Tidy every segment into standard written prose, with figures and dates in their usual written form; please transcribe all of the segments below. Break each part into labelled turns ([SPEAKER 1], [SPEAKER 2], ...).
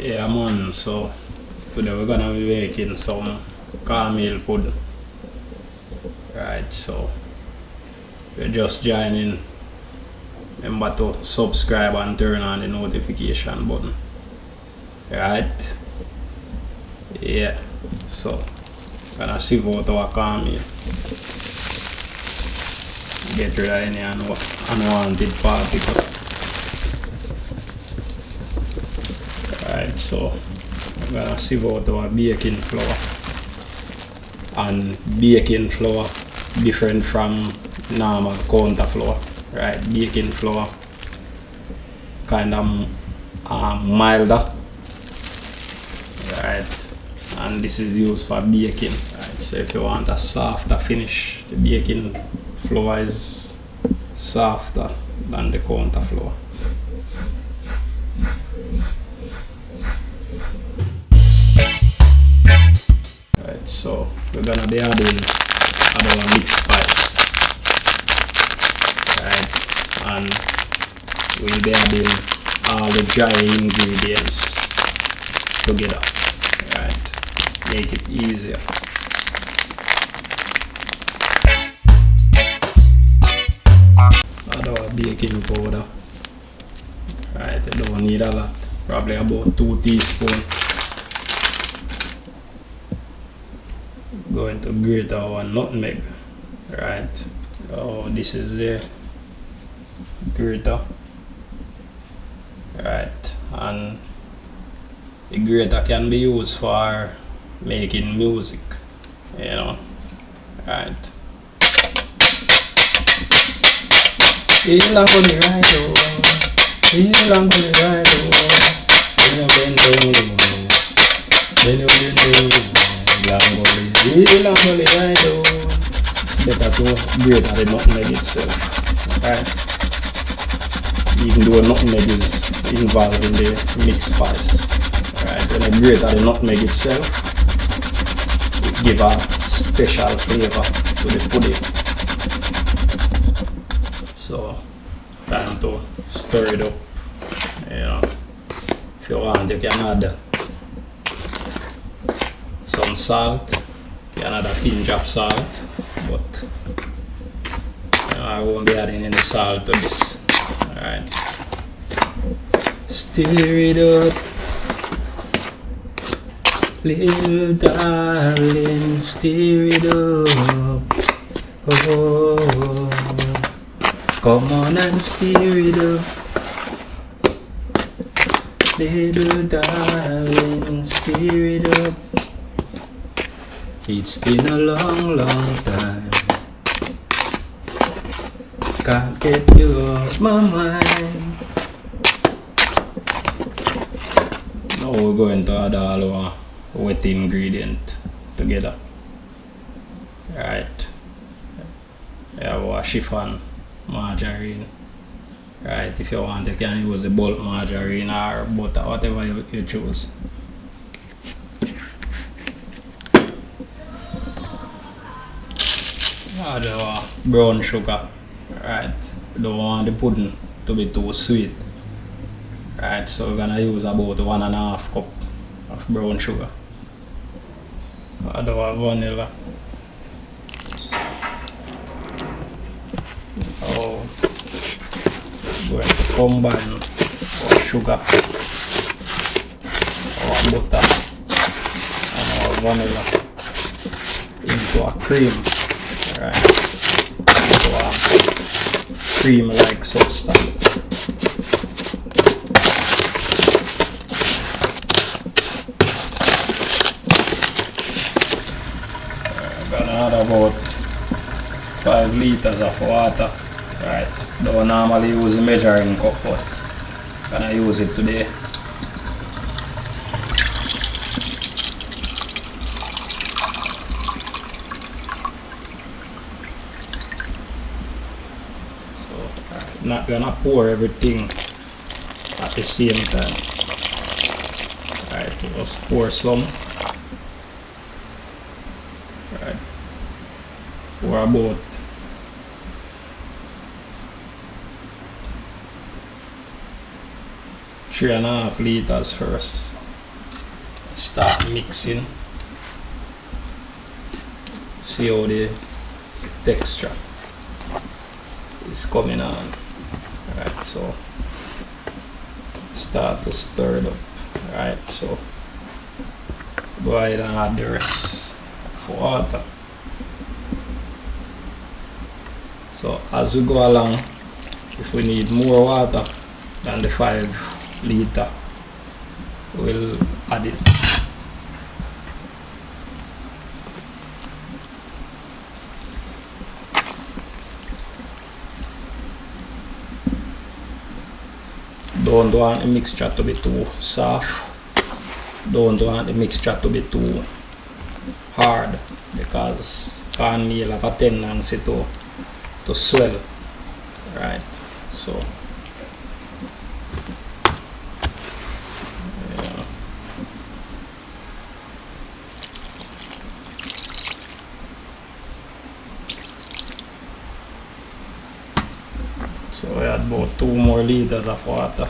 [SPEAKER 1] Yeah man, so today we're gonna be making some cornmeal pudding. Right, so if you're just joining, remember to subscribe and turn on the notification button. Right? Yeah, so gonna sieve out our cornmeal. Get rid of any unwanted particles. Right, so I'm gonna sieve out our baking flour. And baking flour different from normal counter flour. Right, baking flour kind of milder. Right, and this is used for baking. Right, so if you want a softer finish, the baking flour is softer than the counter flour. Right, so we're gonna be adding our mixed spice. Right, and we'll be adding all the dry ingredients together. Right, make it easier. Add our baking powder. Right, you don't need a lot, probably about 2 teaspoons. Going to grate our nutmeg. Right, oh, this is the grater. Right, and the grater can be used for making music, you know. Right, it's better to grate the nutmeg itself. Right, even though nutmeg is involved in the mixed spice. Right, when you grate the nutmeg itself, it gives a special flavor to the pudding. So time to stir it up. You know, if you want, you can add some salt. You can add a pinch of salt, but you know, I won't be adding any salt to this. Alright, stir it up, little darling, stir it up. Oh, come on and stir it up, little darling, stir it up. It's been a long, long time. Can't get you off my mind. Now we're going to add all our wet ingredient together. Right, we have our chiffon margarine. Right, if you want, you can use the bulk margarine or butter, whatever you choose. Add our brown sugar. Right, we don't want the pudding to be too sweet. Right, so we're gonna use about 1.5 cup of brown sugar. Add our vanilla. Oh, going to combine our sugar, our butter, and our vanilla into a cream. Right, into a cream-like substance. Gonna add about 5 liters of water. Right, don't normally use the measuring cup, but gonna use it today. So I'm not gonna pour everything at the same time. Right, just pour some. Right, pour about 3.5 liters first. start mixing. See how the texture is coming on. Alright, so start to stir it up. Alright, so go ahead and add the rest of water. So as we go along, if we need more water than the 5 liter, we'll add it. Don't want the mixture to be too soft. Don't want the mixture to be too hard, because cornmeal have a tendency to swell. Right, so yeah. So we add about 2 more liters of water.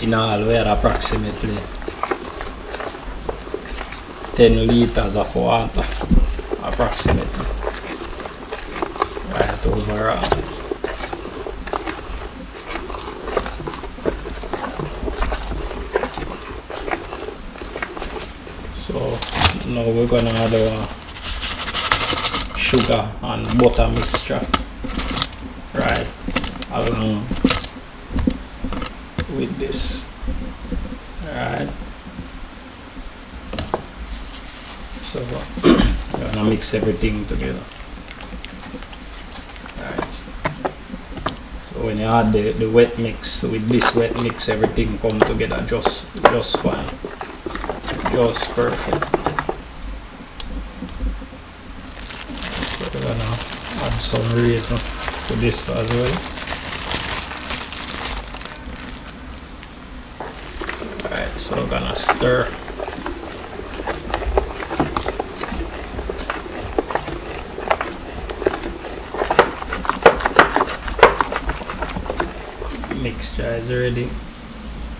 [SPEAKER 1] In all, we had approximately 10 liters of water, approximately, right, overall. So now we're gonna add our sugar and butter mixture, right, along with this. Alright, so we're gonna mix everything together. Alright, so when you add the wet mix, with this wet mix, everything come together just fine, just perfect. So we're gonna add some raisin to this as well. So we're gonna stir. Mixture is ready.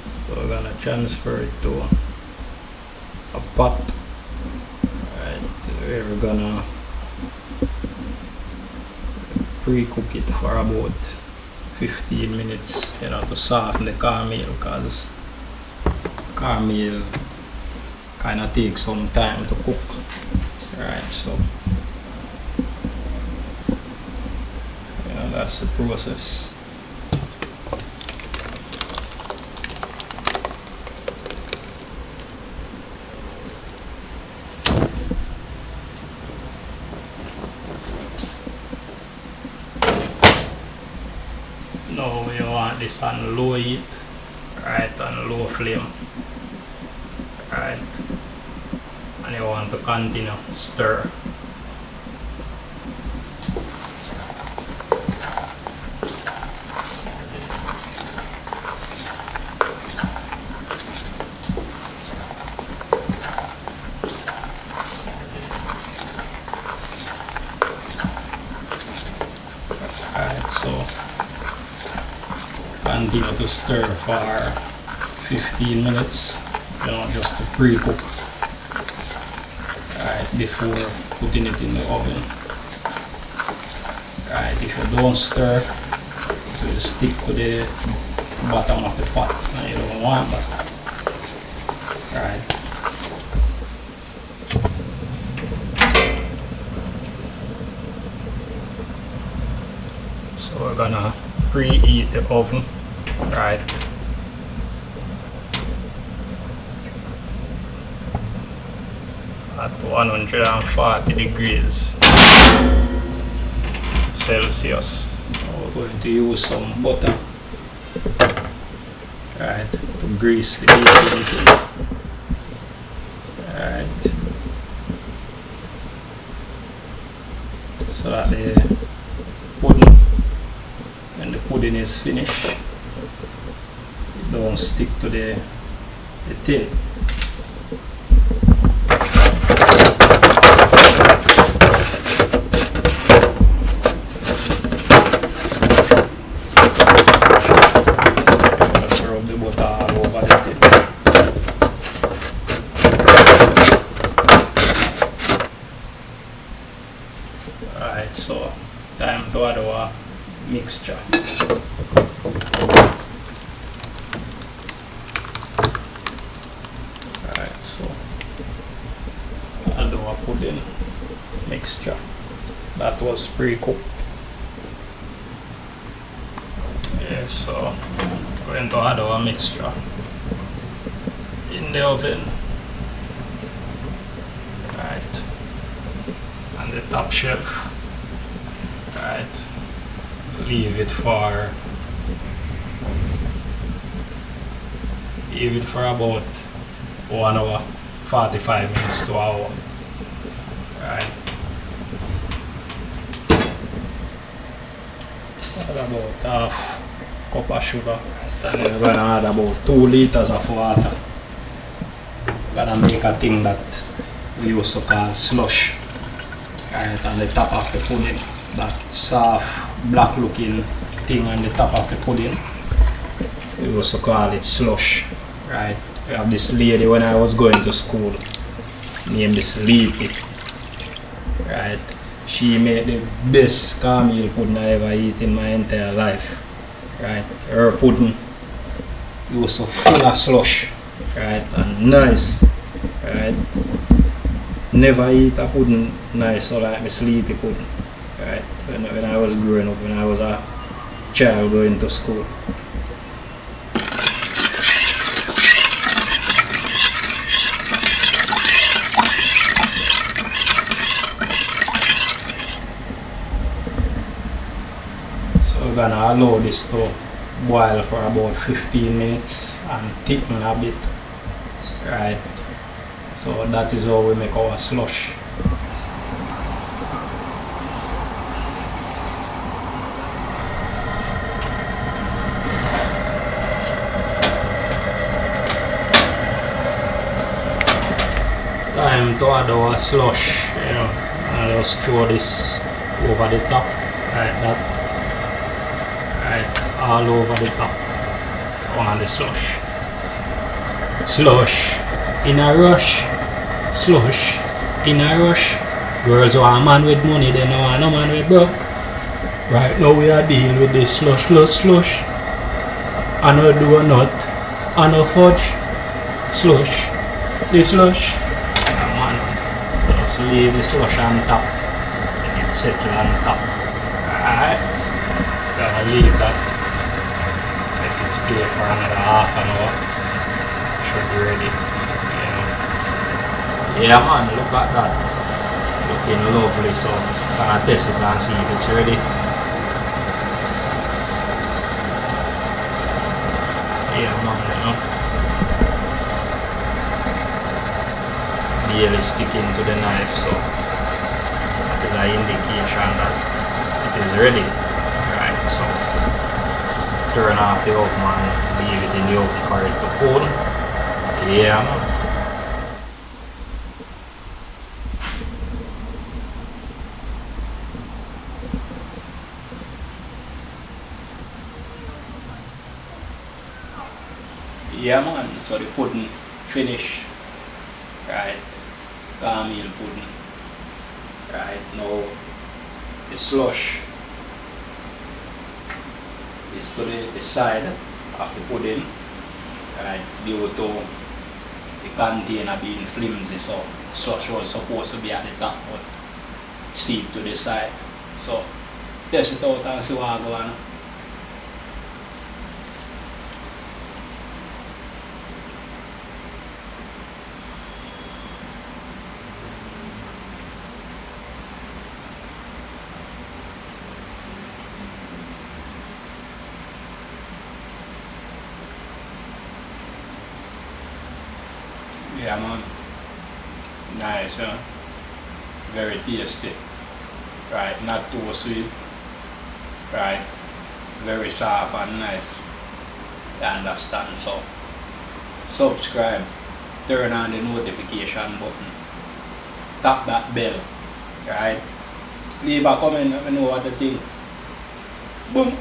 [SPEAKER 1] So we're gonna transfer it to a pot. Right, we're gonna pre-cook it for about 15 minutes, you know, to soften the cornmeal, because cornmeal kind of takes some time to cook. Right, so yeah, that's the process. Now you want this on low heat, right, on low flame. Right, and you want to continue stir. Alright, so continue to stir for 15 minutes. You know, just to pre-cook, right, before putting it in the oven. Right, if you don't stir, it will stick to the bottom of the pot, and you don't want that. Right. So we're gonna preheat the oven, right. At 140 degrees Celsius. We're going to use some butter, right, to grease the baking tin. Right, so that the pudding, when the pudding is finished, it don't stick to the tin. Alright, so time to add our mixture. Alright, so add our pudding mixture that was pre-cooked. Yes, so going to add our mixture in the oven. Right, and the top shelf. Right, leave it for about 1 hour 45 minutes to an hour. Right, add about half cup of sugar, and then we're gonna add about 2 liters of water. Gonna make a thing that we used to call slush, right, on the top of the pudding. That soft black looking thing on the top of the pudding, we used to call it slush, right. We have this lady when I was going to school named this Leafy, right. She made the best cornmeal pudding I ever eat in my entire life, right. Her pudding used to full of slush, right, and nice, right. Never eat a pudding nice so like Miss Leafy pudding, right. When I was growing up, when I was a child going to school. So we're gonna allow this to boil for about 15 minutes and thicken a bit, right. So that is how we make our slush. Time to add our slush, you know, and just throw this over the top, like that, right, all over the top on the slush. Slush in a rush, slush in a rush. Girls want a man with money, they don't want no man with broke. Right now we are dealing with this slush. I no do a nut, I no fudge, slush, the slush. Just leave the slush on top, let it settle on top. Right, gonna leave that, let it stay for another half an hour. It should be ready, you know. Yeah man, look at that, looking lovely. So gonna test it and see if it's ready. Yeah man, you know, nearly sticking to the knife, so that is an indication that it is ready, right. So turn off the oven and leave it in the oven for it to cool. Yeah man. Yeah man, so the pudding finished, right. Cornmeal pudding, right. Now the slush is to the side of the pudding, right, due to the container being flimsy. So slush was supposed to be at the top, but seep to the side. So test it out and see what I go on. Yeah man, nice, huh? Very tasty, right, not too sweet, right, very soft and nice, you understand. So subscribe, turn on the notification button, tap that bell, right, leave a comment, let me know what you think. Boom.